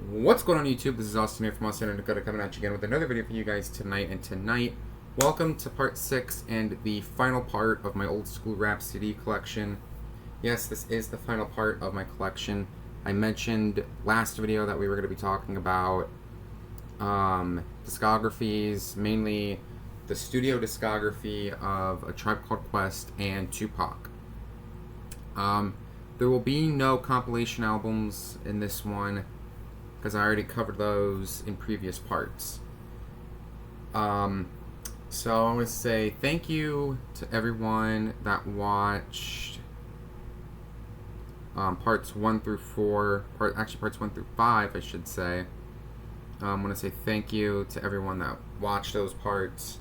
What's going on YouTube? This is Austin here from Austin and Dakota coming at you again with another video for you guys tonight. And tonight, welcome to part 6 and the final part of my old school rap CD collection. Yes, this is the final part of my collection. I mentioned last video that we were going to be talking about discographies, mainly the studio discography of A Tribe Called Quest and Tupac. There will be no compilation albums in this one, because I already covered those in previous parts. So I want to say thank you to everyone that watched parts 1 through 4, parts 1 through 5, I should say. I want to say thank you to everyone that watched those parts.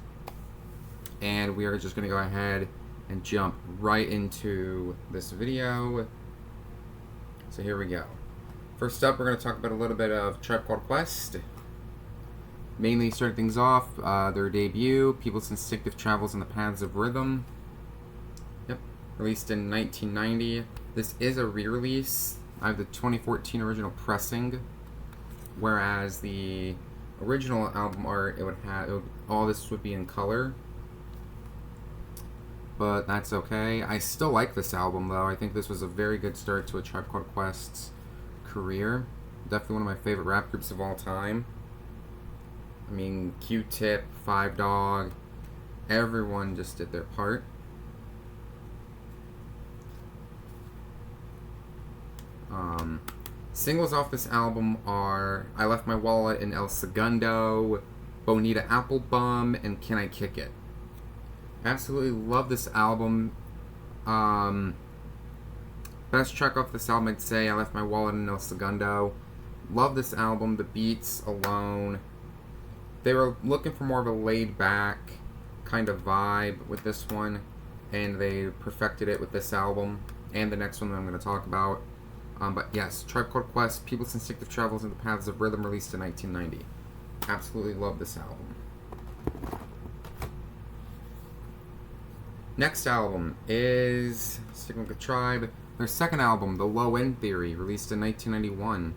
And we are just going to go ahead and jump right into this video. So here we go. First up, we're going to talk about a little bit of Tribe Called Quest. Mainly starting things off, their debut, People's Instinctive Travels in the Paths of Rhythm. Yep, released in 1990. This is a re-release. I have the 2014 original pressing, whereas the original album art, all this would be in color. But that's okay. I still like this album, though. I think this was a very good start to A Tribe Called Quest's career. Definitely one of my favorite rap groups of all time. I mean, Q-Tip, Five Dog, everyone just did their part. Singles off this album are I Left My Wallet in El Segundo, Bonita Applebum, and Can I Kick It? Absolutely love this album. Best track off this album, I'd say I Left My Wallet in El Segundo. Love this album, the beats alone. They were looking for more of a laid-back kind of vibe with this one, and they perfected it with this album and the next one that I'm going to talk about. But yes, Tribe Called Quest, People's Instinctive Travels in the Paths of Rhythm, released in 1990. Absolutely love this album. Next album is sticking with the Tribe. Their second album, The Low End Theory, released in 1991.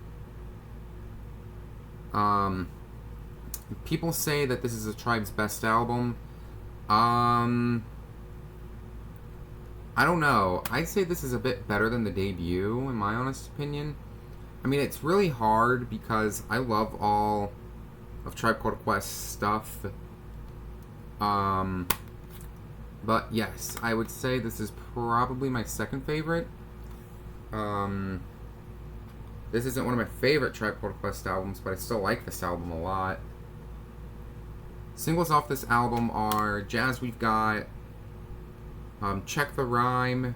People say that this is the Tribe's best album. I don't know. I'd say this is a bit better than the debut, in my honest opinion. I mean, it's really hard because I love all of Tribe Called Quest stuff. But yes, I would say this is probably my second favorite. This isn't one of my favorite Tribe Called Quest albums, but I still like this album a lot. Singles off this album are Jazz We've Got, Check the Rhyme,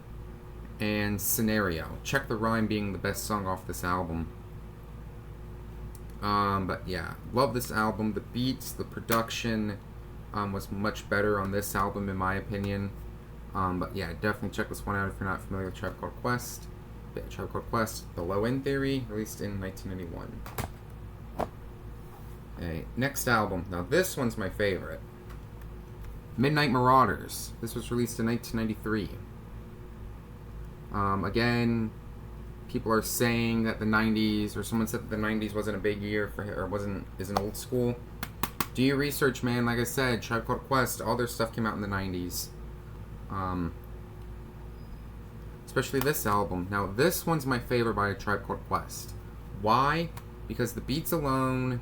and Scenario. Check the Rhyme being the best song off this album. But yeah, love this album. The beats, the production was much better on this album in my opinion. But yeah, definitely check this one out if you're not familiar with Tribe Called Quest. Yeah, Tribe Called Quest, The Low End Theory, released in 1991. Okay, next album. Now this one's my favorite. Midnight Marauders. This was released in 1993. Again, people are saying that the 90s, or someone said that the 90s wasn't a big year for or isn't old school. Do your research, man. Like I said, Tribe Called Quest, all their stuff came out in the 90s. Especially this album. Now, this one's my favorite by A Tribe Called Quest. Why? Because the beats alone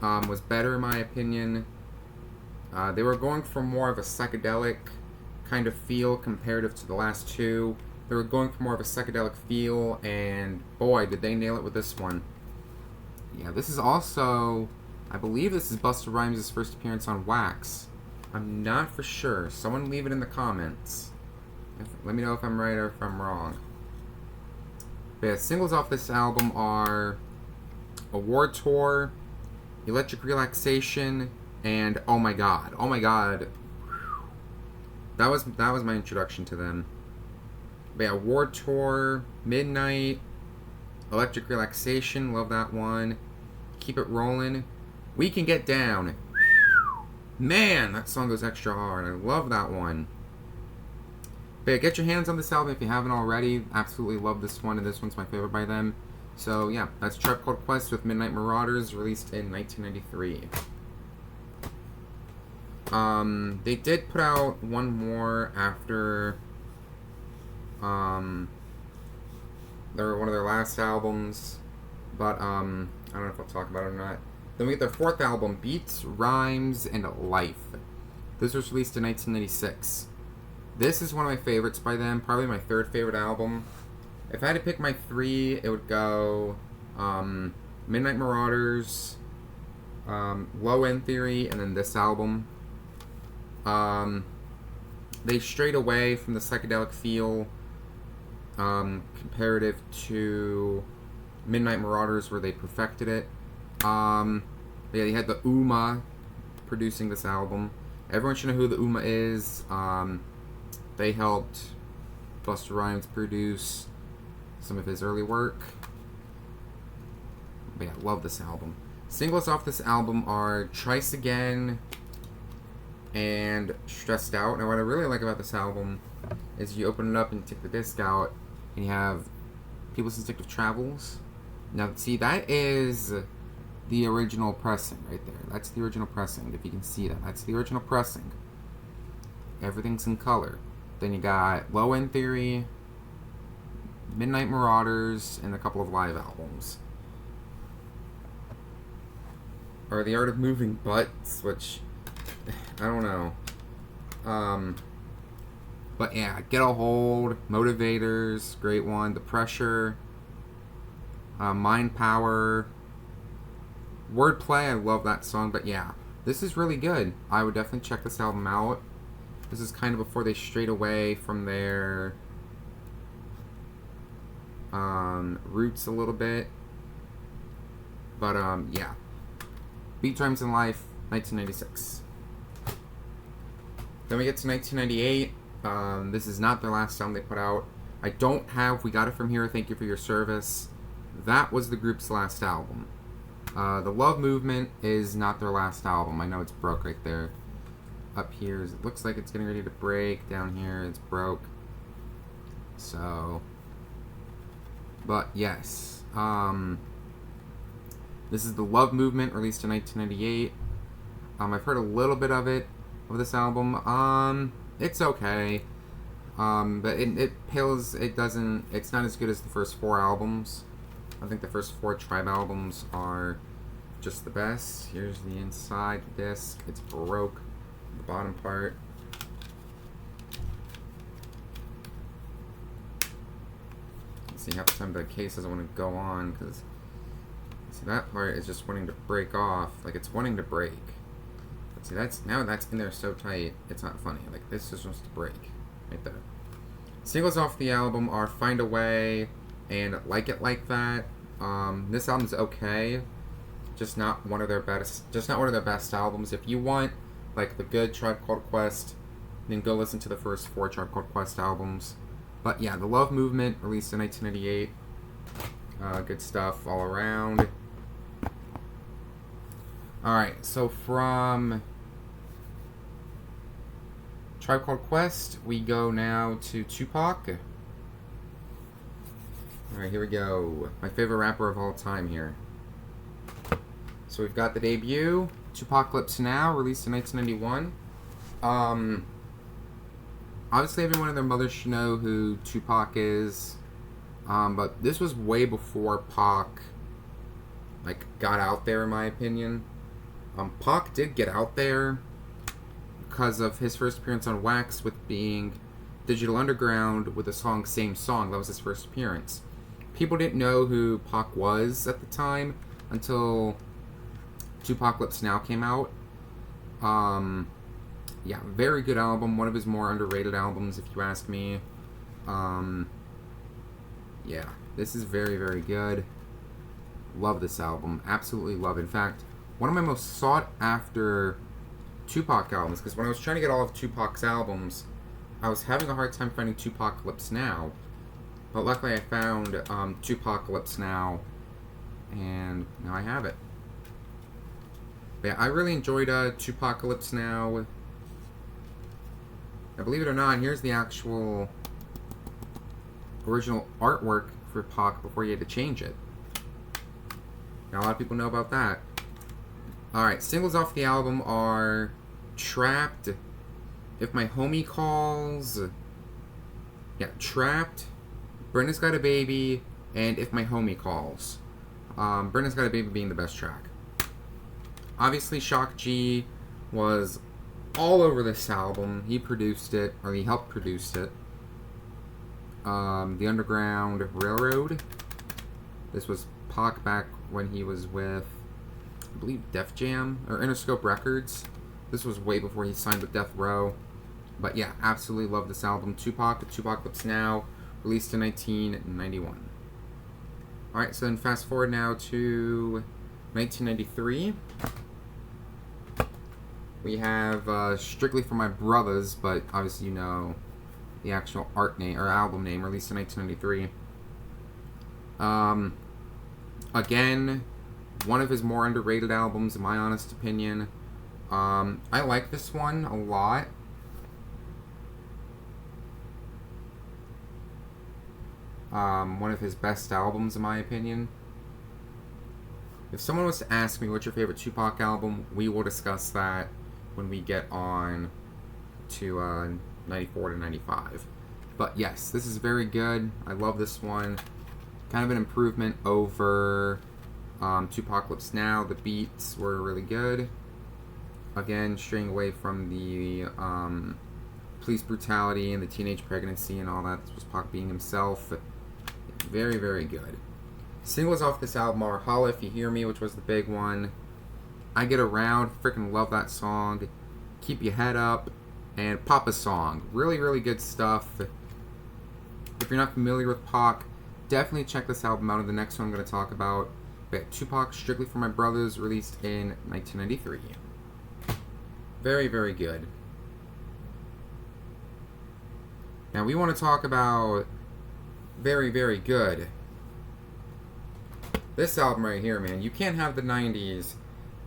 was better in my opinion. They were going for more of a psychedelic kind of feel comparative to the last two. They were going for more of a psychedelic feel, and boy, did they nail it with this one. Yeah, this is also, I believe this is Busta Rhymes' first appearance on Wax. I'm not for sure. Someone leave it in the comments. Let me know if I'm right or if I'm wrong. But yeah, singles off this album are Award Tour, Electric Relaxation, and Oh My God. Oh My God. That was my introduction to them. But yeah, Award Tour, Midnight, Electric Relaxation, love that one. Keep It Rolling. We Can Get Down. Man, that song goes extra hard. I love that one. But yeah, get your hands on this album if you haven't already. Absolutely love this one, and this one's my favorite by them. So yeah, that's Tribe Called Quest with Midnight Marauders, released in 1993. They did put out one more after one of their last albums, but I don't know if I'll talk about it or not. Then we get their fourth album, Beats, Rhymes, and Life. This was released in 1996. This is one of my favorites by them, probably my third favorite album. If I had to pick my three, it would go Midnight Marauders, Low End Theory, and then this album. They strayed away from the psychedelic feel comparative to Midnight Marauders, where they perfected it. Yeah, they had the Uma producing this album. Everyone should know who the Uma is. They helped Busta Rhymes produce some of his early work. But yeah, I love this album. Singles off this album are Trice Again and Stressed Out. Now, what I really like about this album is you open it up and you take the disc out, and you have People's Instinctive Travels. Now, see, that is the original pressing right there. That's the original pressing, if you can see that. That's the original pressing. Everything's in color. Then you got Low End Theory, Midnight Marauders, and a couple of live albums. Or The Art of Moving Butts, which, I don't know. But yeah, Get a Hold, Motivators, great one. The Pressure, Mind Power, Wordplay, I love that song. But yeah, this is really good. I would definitely check this album out. This is kind of before they strayed away from their roots a little bit. But yeah. Beat, Rhymes, and Life, 1996. Then we get to 1998. This is not their last album they put out. I don't have We Got It From Here, Thank You For Your Service. That was the group's last album. The Love Movement is not their last album. I know it's broke right there. Up here, it looks like it's getting ready to break. Down here, it's broke. So, but yes. This is The Love Movement, released in 1998. I've heard a little bit of this album. It's okay. But it's not as good as the first four albums. I think the first four Tribe albums are just the best. Here's the inside disc. It's broke. The bottom part. See, half the time the case doesn't want to go on because see, that part is just wanting to break off. Like, it's wanting to break. But see, that's in there so tight, it's not funny. Like, this is supposed to break right there. Singles off the album are Find a Way and Like It Like That. This album's okay, just not one of their best albums. If you want like the good Tribe Called Quest, then go listen to the first four Tribe Called Quest albums. But yeah, The Love Movement, released in 1998. Good stuff all around. Alright, so from Tribe Called Quest, we go now to Tupac. Alright, here we go. My favorite rapper of all time here. So we've got the debut, Tupacalypse Now, released in 1991. Obviously everyone and their mother should know who Tupac is. But this was way before Pac, like, got out there, in my opinion. Pac did get out there because of his first appearance on Wax with being Digital Underground with the song Same Song. That was his first appearance. People didn't know who Pac was at the time until Tupacalypse Now came out. Yeah, very good album. One of his more underrated albums, if you ask me. Yeah, this is very, very good. Love this album. Absolutely love it. In fact, one of my most sought after Tupac albums, because when I was trying to get all of Tupac's albums, I was having a hard time finding Tupacalypse Now. But luckily I found Tupacalypse Now, and now I have it. But yeah, I really enjoyed Tupacalypse Now. Now, believe it or not, here's the actual original artwork for Pac before he had to change it. Now, a lot of people know about that. Alright, singles off the album are Trapped, If My Homie Calls, yeah, Trapped, Brenda's Got a Baby, and If My Homie Calls. Brenda's Got a Baby being the best track. Obviously, Shock G was all over this album. He produced it, or he helped produce it. The Underground Railroad. This was Pac back when he was with, I believe, Def Jam, or Interscope Records. This was way before he signed with Death Row. But yeah, absolutely love this album. Tupac, Tupacalypse Now, released in 1991. Alright, so then fast forward now to 1993. We have Strictly for My Brothers, but obviously you know the actual art name, or album name, released in 1993. Again, one of his more underrated albums, in my honest opinion. I like this one a lot. One of his best albums, in my opinion. If someone was to ask me what's your favorite Tupac album, we will discuss that when we get on to 94 to 95. But yes, this is very good. I love this one. Kind of an improvement over Tupacalypse Now. The beats were really good. Again, straying away from the police brutality and the teenage pregnancy and all that. This was Pac being himself. Very, very good. Singles off this album are Holla If You Hear Me, which was the big one. I Get Around, freaking love that song. Keep Your Head Up, and Papa's Song. Really, really good stuff. If you're not familiar with Pac, definitely check this album out. And the next one I'm going to talk about, Tupac, Strictly for My Brothers, released in 1993. Very, very good. Now we want to talk about very, very good. This album right here, man. You can't have the 90s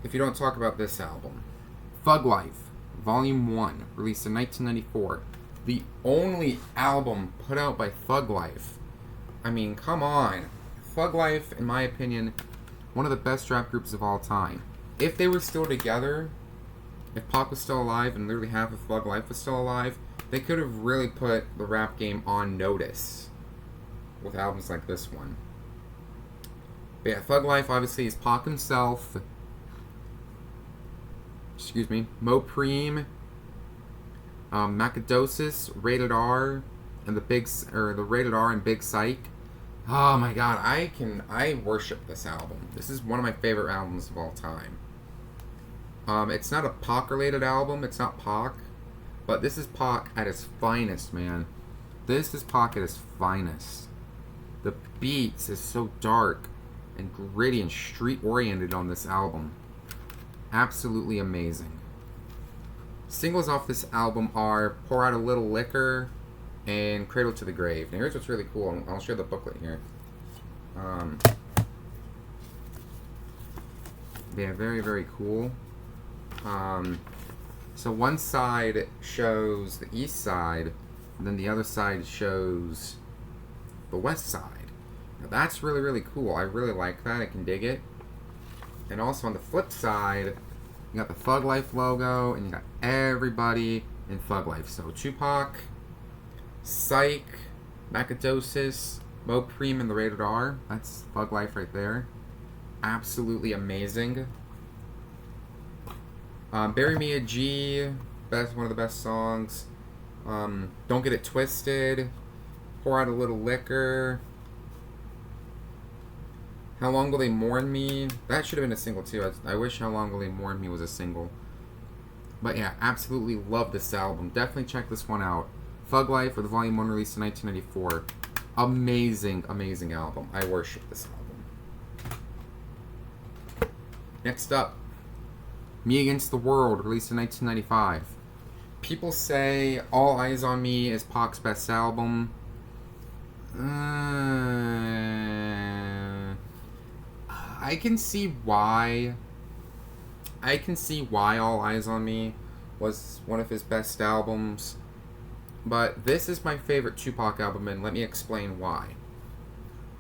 if you don't talk about this album. Thug Life, Volume 1, released in 1994. The only album put out by Thug Life. I mean, come on. Thug Life, in my opinion, one of the best rap groups of all time. If they were still together, if Pac was still alive and literally half of Thug Life was still alive, they could have really put the rap game on notice with albums like this one. But yeah, Thug Life obviously is Pac himself. Excuse me. Mo Preem, Macadosis, Rated R, and the Rated R and Big Psych. Oh my god, I worship this album. This is one of my favorite albums of all time. It's not a Pac-related album. It's not Pac. But this is Pac at his finest, man. This is Pac at his finest. The beats is so dark and gritty and street-oriented on this album. Absolutely amazing. Singles off this album are Pour Out a Little Liquor and Cradle to the Grave. Now here's what's really cool. I'll share the booklet here. Yeah, very, very cool. So one side shows the east side, and then the other side shows the west side. Now that's really, really cool. I really like that. I can dig it. And also on the flip side, you got the Thug Life logo, and you got everybody in Thug Life. So Tupac, Psych, Macadosis, Mo Preem, and the Rated R. That's Thug Life right there. Absolutely amazing. Bury Me a G, one of the best songs. Don't Get It Twisted. Pour Out a Little Liquor. How Long Will They Mourn Me? That should have been a single too. I wish How Long Will They Mourn Me was a single. But yeah, absolutely love this album. Definitely check this one out. Thug Life, with Volume 1, released in 1994. Amazing, amazing album. I worship this album. Next up, Me Against the World, released in 1995. People say All Eyes on Me is Pac's best album. I can see why. I can see why All Eyes on Me was one of his best albums. But this is my favorite Tupac album, and let me explain why.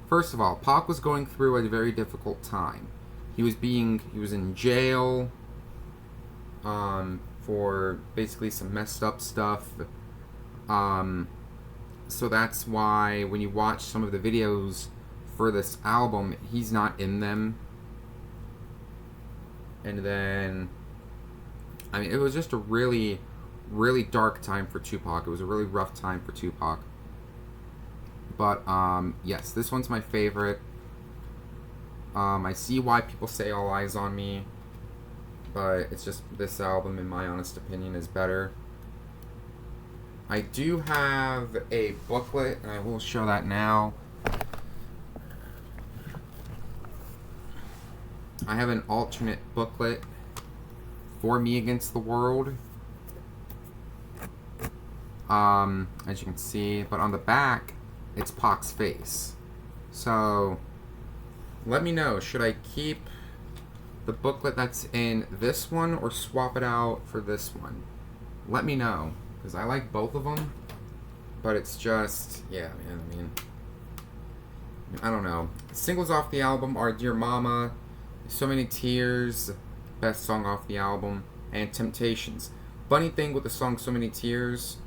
First of all, Pac was going through a very difficult time. He was in jail for basically some messed up stuff. So that's why when you watch some of the videos for this album, he's not in them. And then, I mean, it was just a really, really dark time for Tupac. It was a really rough time for Tupac. But, yes, this one's my favorite. I see why people say All Eyes on Me, but it's just this album, in my honest opinion, is better. I do have a booklet, and I will show that now. I have an alternate booklet for Me Against the World. As you can see, but on the back, it's Pac's face. So, let me know, should I keep the booklet that's in this one or swap it out for this one? Let me know, because I like both of them, but it's just, yeah, man, I mean, I don't know. Singles off the album are Dear Mama, So Many Tears, best song off the album, and Temptations. Funny thing with the song So Many Tears,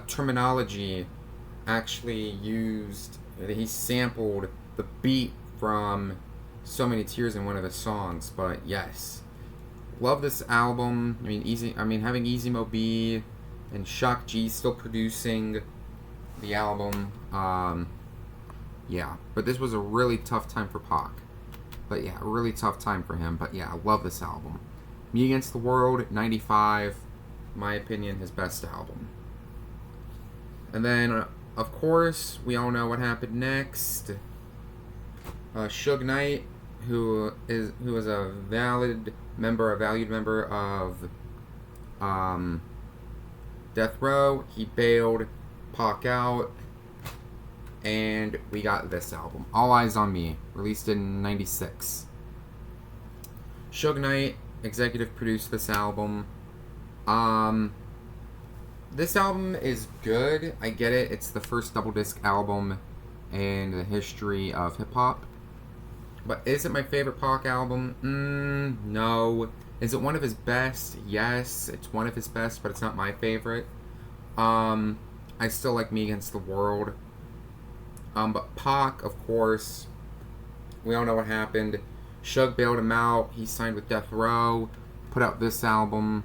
Terminology actually he sampled the beat from So Many Tears in one of his songs. But yes, love this album. Having Easy Mo Bee and Shock G still producing the album. Yeah, but this was a really tough time for Pac. But yeah, a really tough time for him. But yeah, I love this album. Me Against the World, 95. My opinion, his best album. And then, of course, we all know what happened next. Suge Knight, who is a valued member of Death Row, he bailed Pac out, and we got this album, All Eyes on Me, released in 96. Suge Knight executive produced this album. This album is good. I get it. It's the first double disc album in the history of hip hop. But is it my favorite Pac album? No. Is it one of his best? Yes, it's one of his best, but it's not my favorite. I still like Me Against the World. But Pac, of course, we all know what happened. Suge bailed him out. He signed with Death Row, put out this album.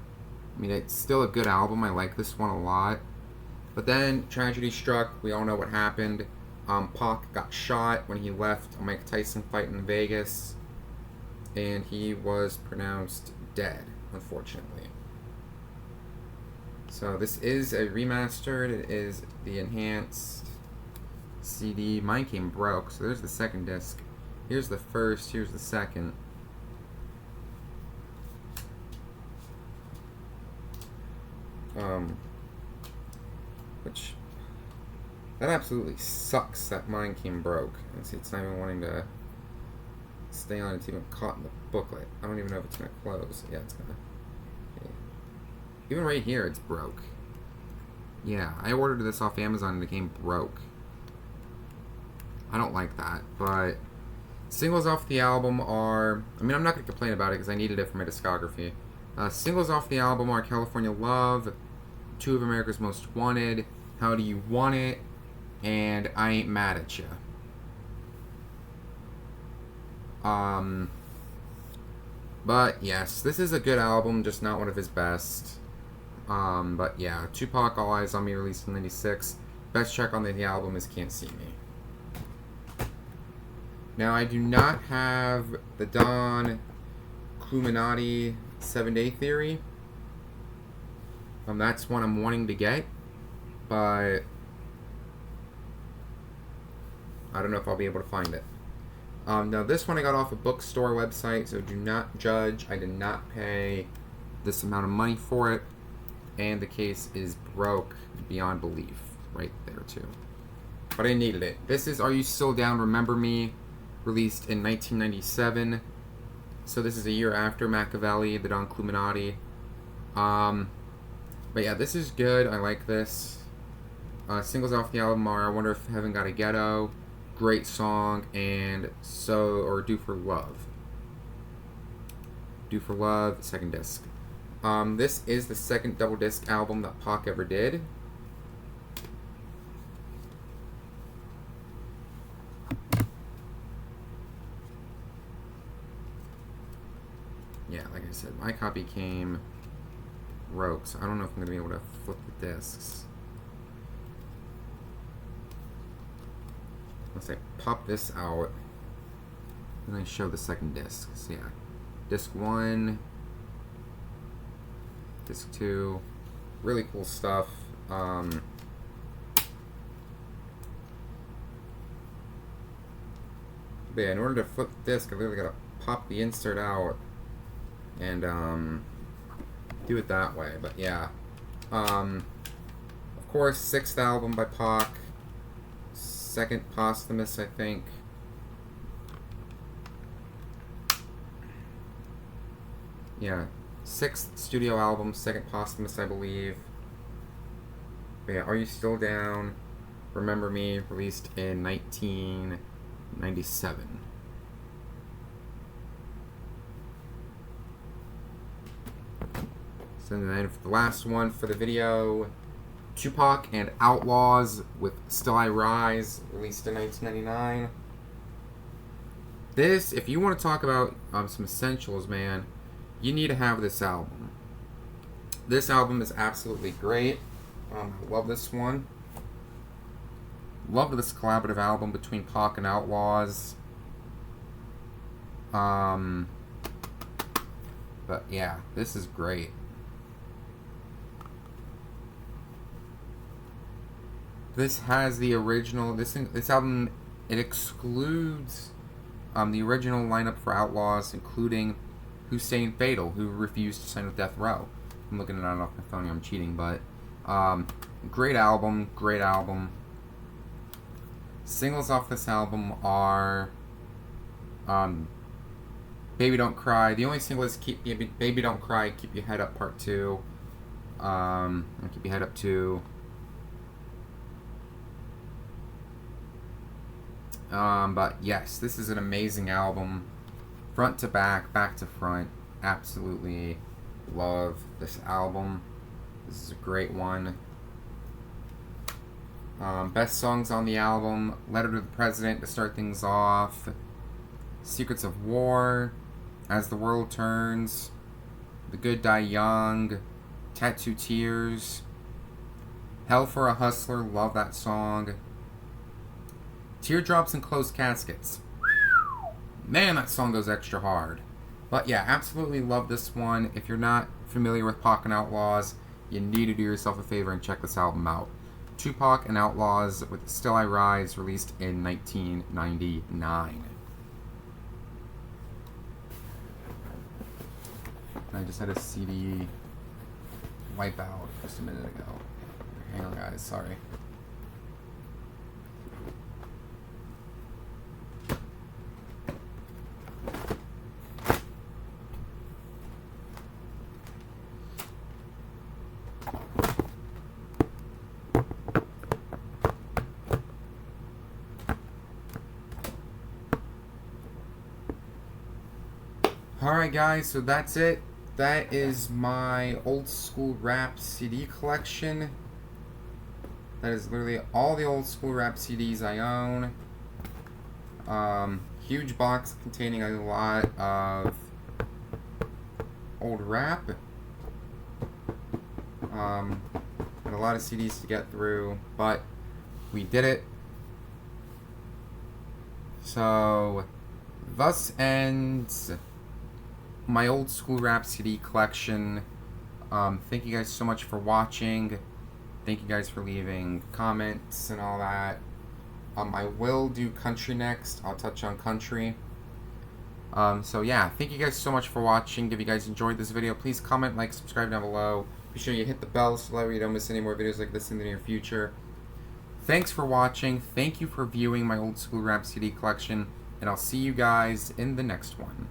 I mean, it's still a good album. I like this one a lot. But then tragedy struck. We all know what happened. Pac got shot when he left a Mike Tyson fight in Vegas, and he was pronounced dead, unfortunately. So this is a remastered. It is the enhanced CD. Mine came broke, so there's the second disc. Here's the first, here's the second. Which, that absolutely sucks that mine came broke. And see, it's not even wanting to stay on. It's even caught in the booklet. I don't even know if it's gonna close. Yeah, it's gonna. Okay. Even right here, it's broke. Yeah, I ordered this off Amazon and it came broke. I don't like that, but singles off the album are, I'm not going to complain about it because I needed it for my discography. Singles off the album are California Love, Two of America's Most Wanted, How Do You Want It, and I Ain't Mad at Ya. But yes, this is a good album, just not one of his best. But yeah, Tupac, All Eyes on Me, released in 96. Best track on the album is Can't See Me. Now, I do not have the Don Cluminati 7-Day Theory. That's one I'm wanting to get, but I don't know if I'll be able to find it. Now, this one I got off a bookstore website, so do not judge. I did not pay this amount of money for it, and the case is broke beyond belief right there, too. But I needed it. This is Are You Still Down, Remember Me, released in 1997. So this is a year after Machiavelli, the Don Cluminati. But yeah, this is good. I like this. Singles off the album are I Wonder If Heaven Got a Ghetto, great song, and Do for Love. Do for Love, second disc. This is the second double disc album that Pac ever did. Yeah, like I said, my copy came broke, so I don't know if I'm going to be able to flip the discs. Let's say pop this out, and then show the second disc. So yeah, disc 1, disc 2, really cool stuff. But yeah, in order to flip the disc, I literally got to pop the insert out and do it that way. But yeah, of course, 6th album by Pac, 2nd posthumous, I think. Yeah, 6th studio album, 2nd posthumous, I believe. But yeah, Are You Still Down? Remember Me, released in 1997. So then for the last one for the video, Tupac and Outlawz with Still I Rise, released in 1999. This, if you want to talk about some essentials, man, you need to have this album. This album is absolutely great. I love this one. Love this collaborative album between Pac and Outlawz. But yeah, this is great. This has the original. This album, it excludes the original lineup for Outlawz, including Hussein Fatal, who refused to sign with Death Row. I'm looking at it off my phone. I'm cheating, but great album. Great album. Singles off this album are Baby Don't Cry. The only single is Baby Don't Cry, Keep Your Head Up Part 2. Keep Your Head Up 2. But yes, this is an amazing album. Front to back, back to front. Absolutely love this album. This is a great one. Best songs on the album: Letter to the President to start things off, Secrets of War, As the World Turns, The Good Die Young, Tattoo Tears, Hell for a Hustler, love that song. Teardrops and Closed Caskets. Man, that song goes extra hard. But yeah, absolutely love this one. If you're not familiar with Pac and Outlawz, you need to do yourself a favor and check this album out. Tupac and Outlawz with Still I Rise, released in 1999. I just had a CD wipe out just a minute ago. Hang on, guys, sorry. Alright guys, so that's it. That is my old school rap CD collection. That is literally all the old school rap CDs I own. Huge box containing a lot of old rap. And a lot of CDs to get through, but we did it. So, thus ends my old school rap CD collection. Thank you guys so much for watching. Thank you guys for leaving comments and all that. I will do country next. I'll touch on country. So yeah, thank you guys so much for watching. If you guys enjoyed this video, please comment, like, subscribe down below. Be sure you hit the bell so that way you don't miss any more videos like this in the near future. Thanks for watching. Thank you for viewing my old school rap CD collection. And I'll see you guys in the next one.